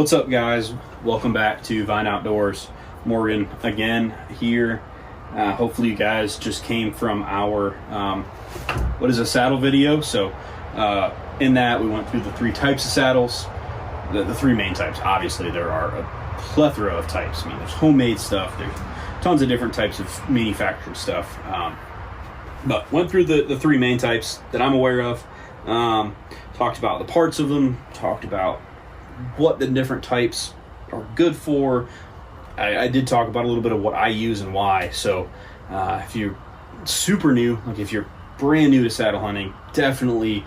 What's up, guys? Welcome back to Vine Outdoors. Morgan again here. Hopefully you guys just came from our what is a saddle video. So in that we went through the three types of saddles, the three main types. Obviously there are a plethora of types. I mean, there's homemade stuff, there's tons of different types of manufactured stuff, but went through the three main types that I'm aware of. Talked about the parts of them, talked about what the different types are good for. I did talk about a little bit of what I use and why. So if you're super new, like if you're brand new to saddle hunting, definitely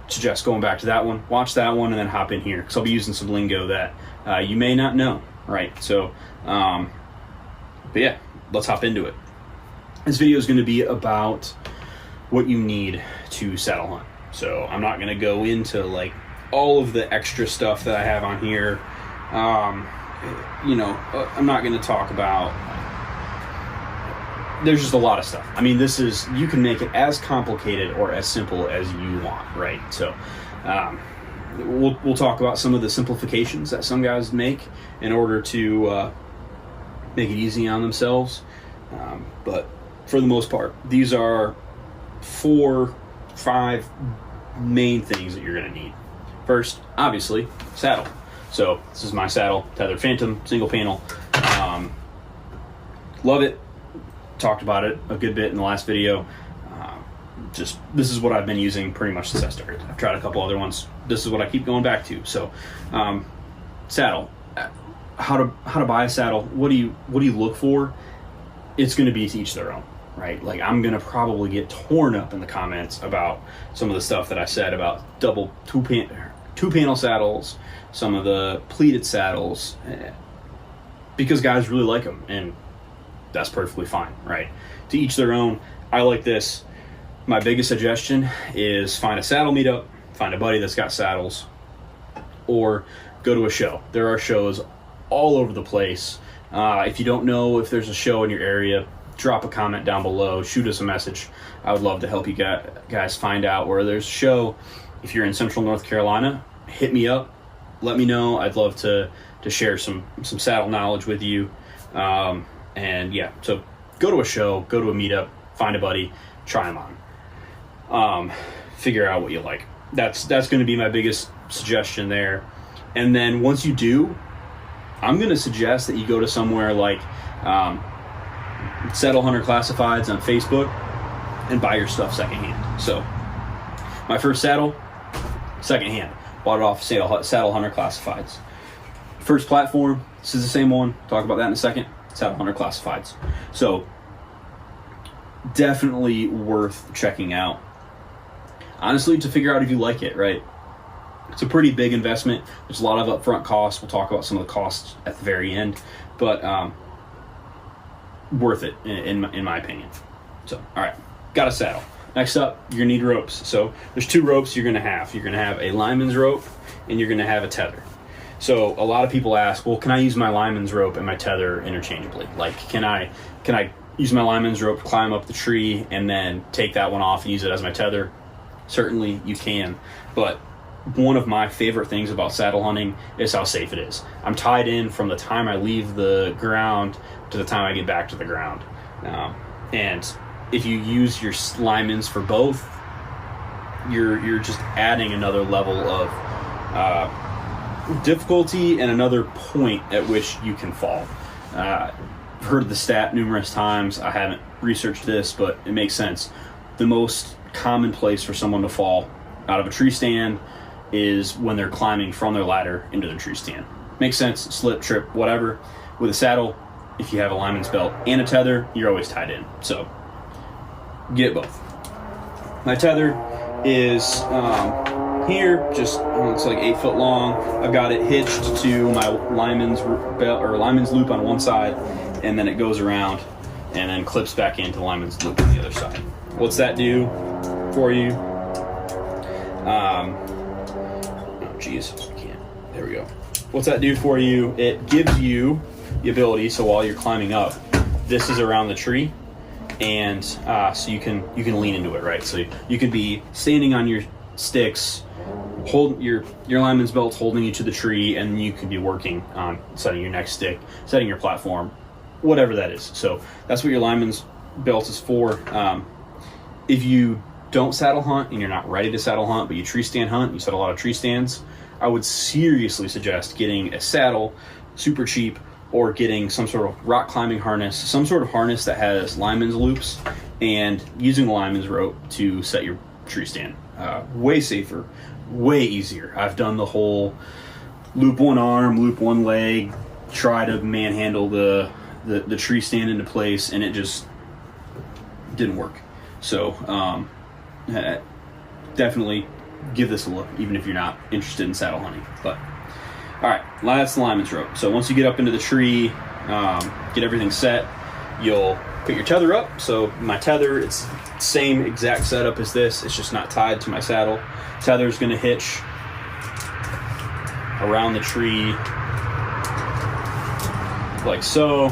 suggest going back to that one, watch that one, and then hop in here, because I'll be using some lingo that you may not know, right? So but yeah, let's hop into it. This video is going to be about what you need to saddle hunt. So I'm not going to go into like all of the extra stuff that I have on here. I'm not going to talk about, there's just a lot of stuff. I mean, you can make it as complicated or as simple as you want, right? So we'll talk about some of the simplifications that some guys make in order to make it easy on themselves. But for the most part, these are 4-5 main things that you're going to need. First, obviously, saddle. So this is my saddle, Tethered Phantom, single panel. Love it. Talked about it a good bit in the last video. This is what I've been using pretty much since I started. I've tried a couple other ones. This is what I keep going back to. So, saddle. How to buy a saddle? What do you look for? It's going to be to each their own, right? Like, I'm going to probably get torn up in the comments about some of the stuff that I said about two panel saddles, some of the pleated saddles, because guys really like them, and that's perfectly fine, right? To each their own. I like this. My biggest suggestion is find a saddle meetup, find a buddy that's got saddles, or go to a show. There are shows all over the place. If you don't know if there's a show in your area, drop a comment down below, shoot us a message. I would love to help you guys find out where there's a show. If you're in Central North Carolina, hit me up, let me know. I'd love to share some saddle knowledge with you. And yeah, so go to a show, go to a meetup, find a buddy, try them on. Figure out what you like. That's going to be my biggest suggestion there. And then once you do, I'm going to suggest that you go to somewhere like Saddle Hunter Classifieds on Facebook and buy your stuff secondhand. So my first saddle, secondhand, bought it off Saddle Hunter Classifieds. First platform, this is the same one, talk about that in a second, Saddle Hunter Classifieds. So definitely worth checking out, honestly, to figure out if you like it, right? It's a pretty big investment. There's a lot of upfront costs. We'll talk about some of the costs at the very end, but worth it in my opinion. So, all right, got a saddle. Next up, you're gonna need ropes. So there's two ropes you're gonna have. You're gonna have a lineman's rope and you're gonna have a tether. So a lot of people ask, well, can I use my lineman's rope and my tether interchangeably? Like, can I use my lineman's rope to climb up the tree and then take that one off and use it as my tether? Certainly you can, but one of my favorite things about saddle hunting is how safe it is. I'm tied in from the time I leave the ground to the time I get back to the ground. And if you use your lineman's for both, you're just adding another level of difficulty and another point at which you can fall. I've heard the stat numerous times. I haven't researched this, but it makes sense. The most common place for someone to fall out of a tree stand is when they're climbing from their ladder into their tree stand. Makes sense, slip, trip, whatever. With a saddle, if you have a lineman's belt and a tether, you're always tied in. So get both. My tether is here, just it's like 8 foot long. I've got it hitched to my lineman's belt or lineman's loop on one side, and then it goes around and then clips back into the lineman's loop on the other side. What's that do for you? There we go. What's that do for you? It gives you the ability, so while you're climbing up, this is around the tree, and so you can lean into it, right? So you could be standing on your sticks, hold your lineman's belt's holding you to the tree, and you could be working on setting your next stick, setting your platform, whatever that is. So that's what your lineman's belt is for. If you don't saddle hunt and you're not ready to saddle hunt, but you tree stand hunt, you set a lot of tree stands, I would seriously suggest getting a saddle, super cheap, or getting some sort of rock climbing harness, some sort of harness that has lineman's loops, and using the lineman's rope to set your tree stand. Way safer, way easier. I've done the whole loop one arm, loop one leg, try to manhandle the tree stand into place, and it just didn't work. So definitely give this a look, even if you're not interested in saddle hunting. But all right, that's the lineman's rope. So once you get up into the tree, get everything set, you'll put your tether up. So my tether, it's same exact setup as this, it's just not tied to my saddle. Tether's gonna hitch around the tree like so.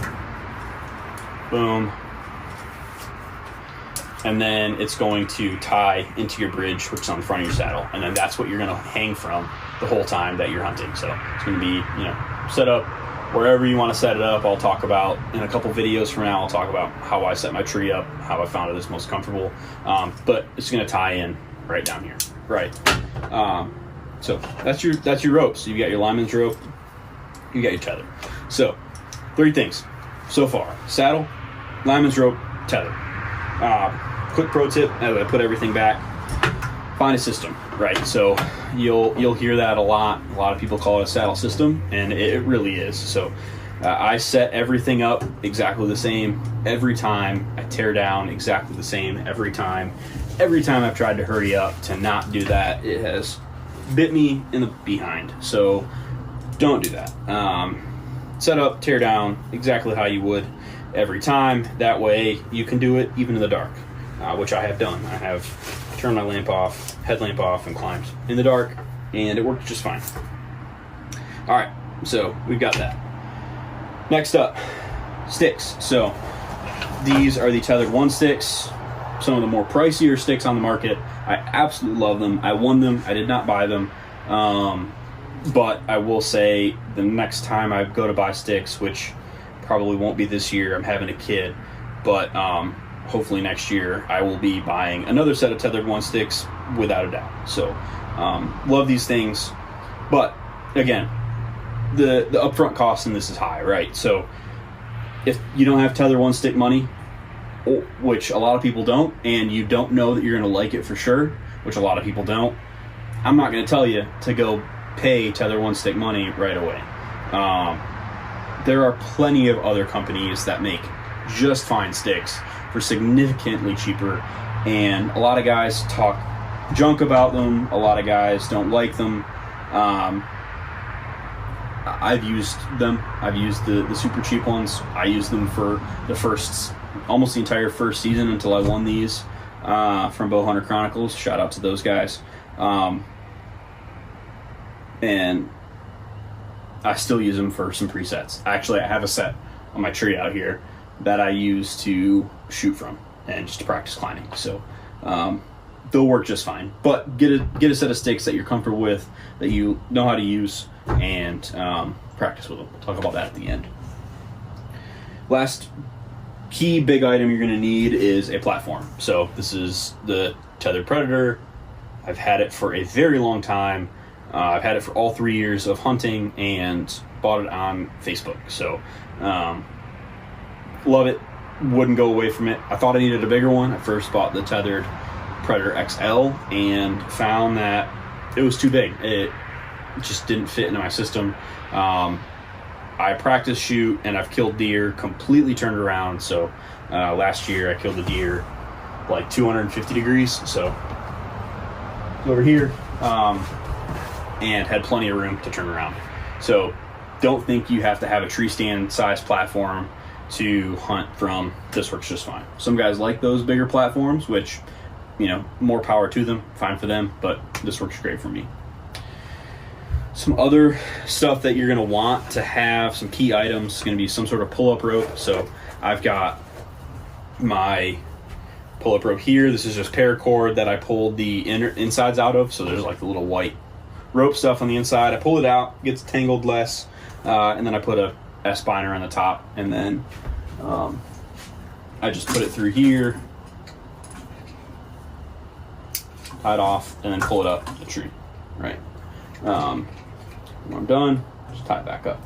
Boom. And then it's going to tie into your bridge, which is on the front of your saddle. And then that's what you're gonna hang from the whole time that you're hunting. So it's gonna be, set up wherever you wanna set it up. I'll talk about, in a couple videos from now, I'll talk about how I set my tree up, how I found it is most comfortable. But it's gonna tie in right down here, right? So that's your rope. So you got your lineman's rope, you got your tether. So 3 things so far: saddle, lineman's rope, tether. Quick pro tip, as I put everything back, find a system, right? So you'll hear that a lot. A lot of people call it a saddle system, and it really is. So I set everything up exactly the same every time. I tear down exactly the same every time. Every time I've tried to hurry up to not do that, it has bit me in the behind. So don't do that. Set up, tear down exactly how you would every time. That way you can do it even in the dark, which I have done. I have turned my lamp off, headlamp off, and climbed in the dark, and it worked just fine. All right, so we've got that. Next up, sticks. So these are the Tethered One sticks, some of the more pricier sticks on the market. I absolutely love them. I won them. I did not buy them. But I will say, the next time I go to buy sticks, which probably won't be this year, I'm having a kid, but hopefully next year I will be buying another set of Tethered One sticks without a doubt. So love these things, but again, the upfront cost in this is high, right? So if you don't have Tethered One stick money, which a lot of people don't, and you don't know that you're going to like it for sure, which a lot of people don't, I'm not going to tell you to go pay Tethered One stick money right away. There are plenty of other companies that make just fine sticks for significantly cheaper, and a lot of guys talk junk about them. A lot of guys don't like them. I've used them. I've used the super cheap ones. I used them for almost the entire first season until I won these from Bowhunter Chronicles. Shout out to those guys. And I still use them for some presets. Actually, I have a set on my tree out here that I use to shoot from and just to practice climbing. So they'll work just fine. But get a set of sticks that you're comfortable with, that you know how to use, and practice with them. We'll talk about that at the end. Last key big item you're going to need is a platform. So this is the Tethered Predator. I've had it for a very long time. I've had it for all 3 years of hunting and bought it on Facebook. So love it. Wouldn't go away from it. I thought I needed a bigger one. I first bought the Tethered Predator XL and found that it was too big. It just didn't fit into my system. I practice shoot, and I've killed deer completely turned around. So last year I killed a deer like 250 degrees. So over here, and had plenty of room to turn around. So don't think you have to have a tree stand size platform to hunt from. This works just fine. Some guys like those bigger platforms, which, more power to them, fine for them, but this works great for me. Some other stuff that you're going to want to have, some key items, is going to be some sort of pull-up rope. So I've got my pull-up rope here. This is just paracord that I pulled the insides out of. So there's like the little white rope stuff on the inside. I pull it out, gets tangled less, and then I put a S-binder on the top, and then I just put it through here, tie it off, and then pull it up the tree, right? When I'm done, just tie it back up.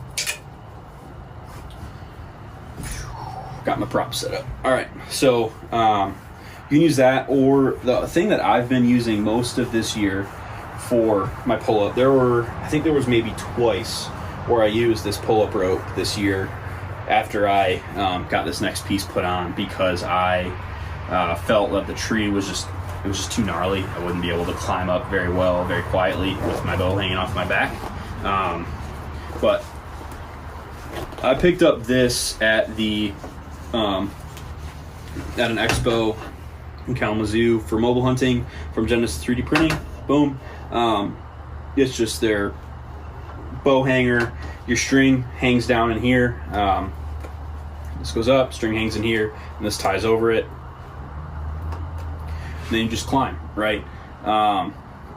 Got my prop set up. All right, so you can use that, or the thing that I've been using most of this year for my pull-up. I think there was maybe twice where I used this pull-up rope this year after I got this next piece put on, because I felt that the tree was just too gnarly. I wouldn't be able to climb up very well, very quietly with my bow hanging off my back. But I picked up this at an expo in Kalamazoo for mobile hunting from Genesis 3D Printing. Boom. It's just their bow hanger. Your string hangs down in here. This goes up, string hangs in here, and this ties over it. And then you just climb, right?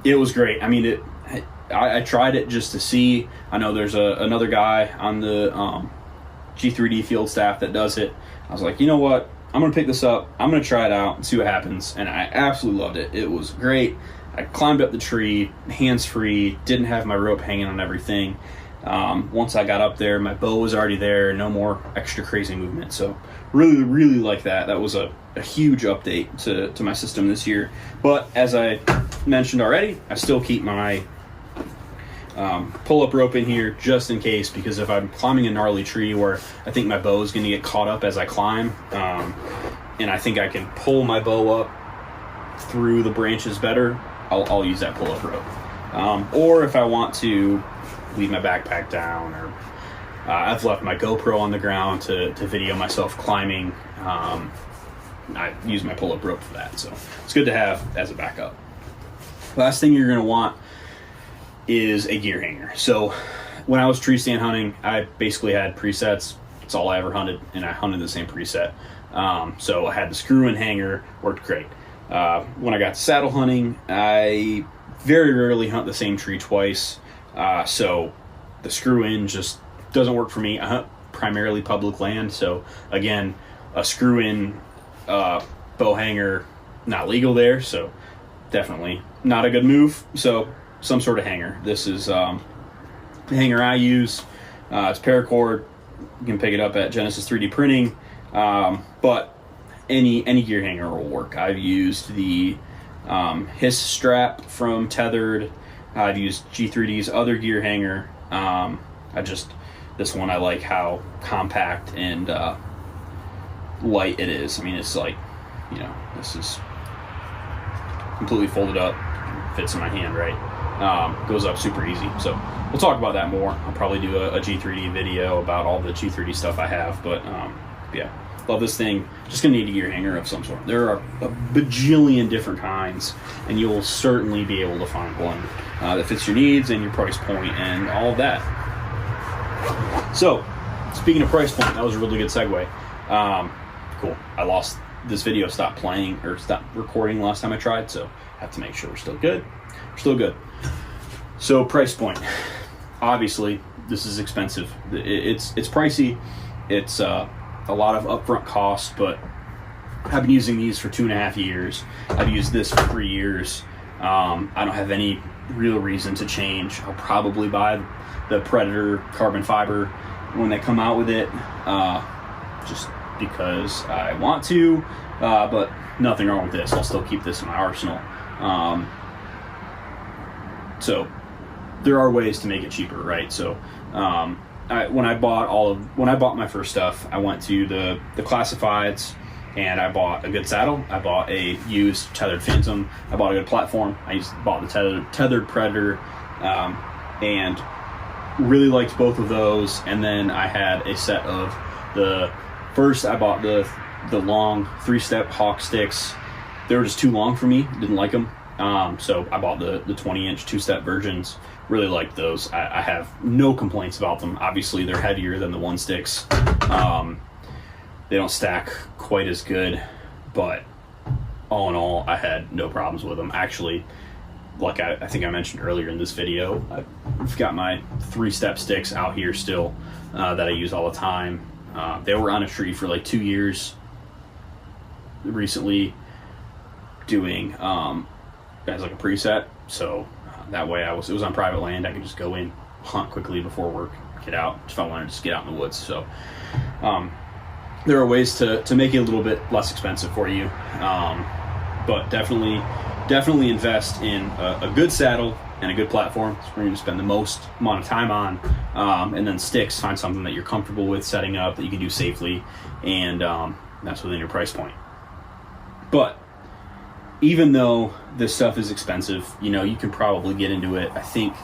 It was great. I mean, I tried it just to see. I know there's another guy on the G3D field staff that does it. I was like, you know what? I'm going to pick this up. I'm going to try it out and see what happens. And I absolutely loved it. It was great. I climbed up the tree, hands-free, didn't have my rope hanging on everything. Once I got up there, my bow was already there, no more extra crazy movement. So really, really like that. That was a huge update to my system this year. But as I mentioned already, I still keep my pull-up rope in here just in case, because if I'm climbing a gnarly tree where I think my bow is going to get caught up as I climb, and I think I can pull my bow up through the branches better, I'll use that pull-up rope. Or if I want to leave my backpack down, or I've left my GoPro on the ground to video myself climbing, I use my pull-up rope for that. So it's good to have as a backup. Last thing you're going to want is a gear hanger. So when I was tree stand hunting, I basically had presets. It's all I ever hunted, and I hunted the same preset. So I had the screw-in hanger, worked great. When I got to saddle hunting, I very rarely hunt the same tree twice. So the screw-in just doesn't work for me. I hunt primarily public land. So again, a screw-in bow hanger, not legal there. So definitely not a good move. So some sort of hanger. This is the hanger I use. It's paracord. You can pick it up at Genesis 3D Printing. But any gear hanger will work. I've used the Hiss strap from Tethered. I've used G3D's other gear hanger. This one I like how compact and light it is. I mean, it's like, this is completely folded up, fits in my hand, right? Goes up super easy. So we'll talk about that more. I'll probably do a G3D video about all the G3D stuff I have, but yeah, love this thing. Just gonna need a gear hanger of some sort. There are a bajillion different kinds, and you'll certainly be able to find one that fits your needs and your price point and all of that. So speaking of price point, that was a really good segue. Cool. I lost this video, stopped playing or stopped recording last time I tried, so I have to make sure we're still good. We're still good. So price point. Obviously, this is expensive. It's pricey. It's a lot of upfront cost, but I've been using these for 2.5 years. I've used this for 3 years. I don't have any real reason to change. I'll probably buy the Predator carbon fiber when they come out with it, just because I want to, but nothing wrong with this. I'll still keep this in my arsenal. So there are ways to make it cheaper, right? So when I bought my first stuff, I went to the classifieds and I bought a good saddle. I bought a used tethered Phantom. I bought a good platform. Bought the tethered Predator, and really liked both of those. And then I had a set of I bought the long 3-step Hawk sticks. They were just too long for me. Didn't like them. So I bought the 20-inch 2-step versions. Really liked those. I have no complaints about them. Obviously, they're heavier than the 1 sticks. They don't stack quite as good, but all in all, I had no problems with them. Actually, like I think I mentioned earlier in this video, I've got my 3-step sticks out here still that I use all the time. They were on a tree for like 2 years. Recently doing as like a preset, so that way it was on private land. I could just go in, hunt quickly before work, get out if I wanted to just get out in the woods. So there are ways to make it a little bit less expensive for you, but definitely invest in a good saddle and a good platform. That's where you're going to spend the most amount of time on, and then sticks. Find something that you're comfortable with setting up, that you can do safely, and that's within your price point. But even though this stuff is expensive, you know, you can probably get into it. I think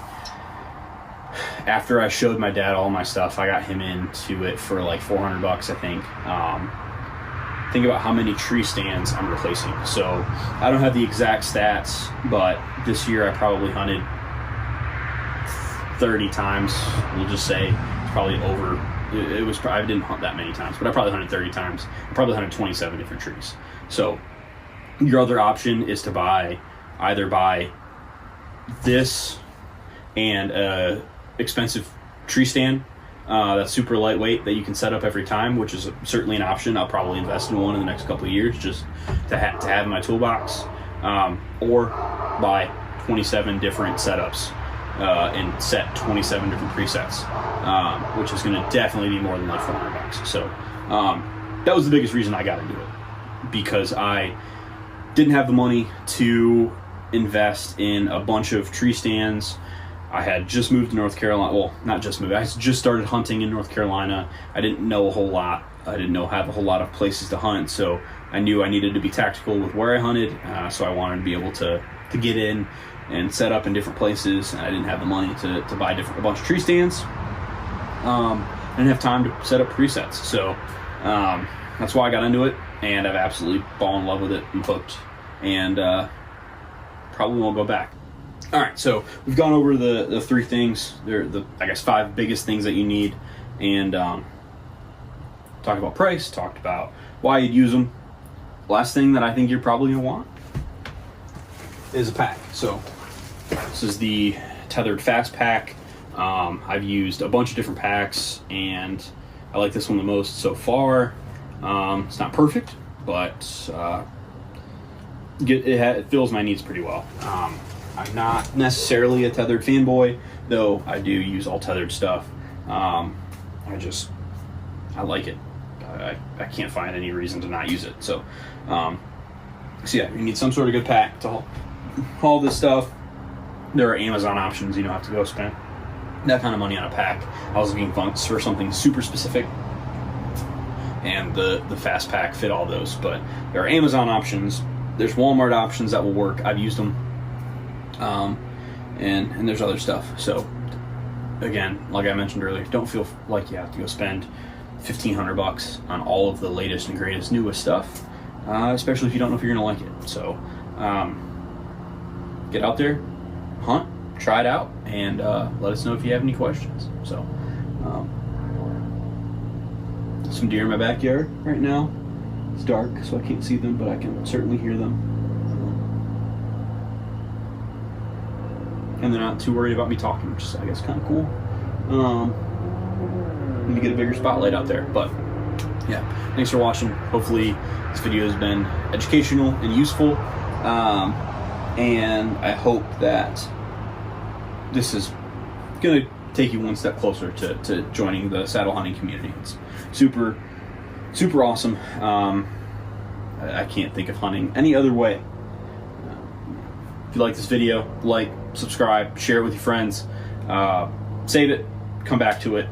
after I showed my dad all my stuff, I got him into it for like $400, I think. Think about how many tree stands I'm replacing. So I don't have the exact stats, but this year I probably hunted 30 times. We'll just say it's probably over. I didn't hunt that many times, but I probably hunted 30 times. I probably hunted 27 different trees. So your other option is to either buy this and a expensive tree stand that's super lightweight that you can set up every time, which is certainly an option. I'll probably invest in one in the next couple of years just to have in my toolbox, or buy 27 different setups and set 27 different presets, which is going to definitely be more than like $400. So that was the biggest reason I got into it, because I didn't have the money to invest in a bunch of tree stands. I had just moved to North Carolina. Well, not just moved. I just started hunting in North Carolina. I didn't know a whole lot. I didn't have a whole lot of places to hunt. So I knew I needed to be tactical with where I hunted. So I wanted to be able to get in and set up in different places. And I didn't have the money to buy a bunch of tree stands. I didn't have time to set up presets. So that's why I got into it. And I've absolutely fallen in love with it. I'm hooked. And probably won't go back. All right, so we've gone over the 3 things. They're I guess 5 biggest things that you need, and talked about price, talked about why you'd use them. Last thing that I think you're probably gonna want is a pack. So this is the Tethered Fast Pack. I've used a bunch of different packs, and I like this one the most so far. It's not perfect, but it fills my needs pretty well. I'm not necessarily a tethered fanboy, though I do use all tethered stuff. I like it. I can't find any reason to not use it. So yeah, you need some sort of good pack to haul this stuff. There are Amazon options. You don't have to go spend that kind of money on a pack. I was looking for something super specific, and the Fast Pack fit all those. But there are Amazon options. There's Walmart options that will work. I've used them. And there's other stuff. So again, like I mentioned earlier, don't feel like you have to go spend $1,500 on all of the latest and greatest, newest stuff, especially if you don't know if you're gonna like it. So get out there, hunt, try it out, and let us know if you have any questions. So some deer in my backyard right now. It's dark, so I can't see them, but I can certainly hear them. And they're not too worried about me talking, which is, I guess, kind of cool. Let me get a bigger spotlight out there. But yeah, thanks for watching. Hopefully this video has been educational and useful. And I hope that this is going to take you one step closer to joining the saddle hunting community. It's super, super awesome. I can't think of hunting any other way. If you like this video, like, subscribe, share it with your friends, save it, come back to it,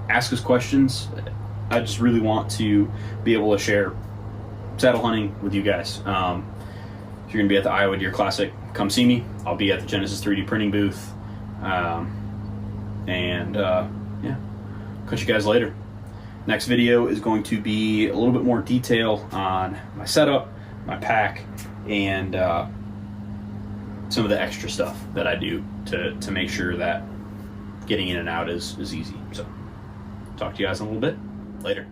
ask us questions. I just really want to be able to share saddle hunting with you guys. If you're going to be at the Iowa Deer Classic, come see me. I'll be at the Genesis 3D printing booth. Yeah, catch you guys later. Next video is going to be a little bit more detail on my setup, my pack, and some of the extra stuff that I do to make sure that getting in and out is easy. So talk to you guys in a little bit. Later.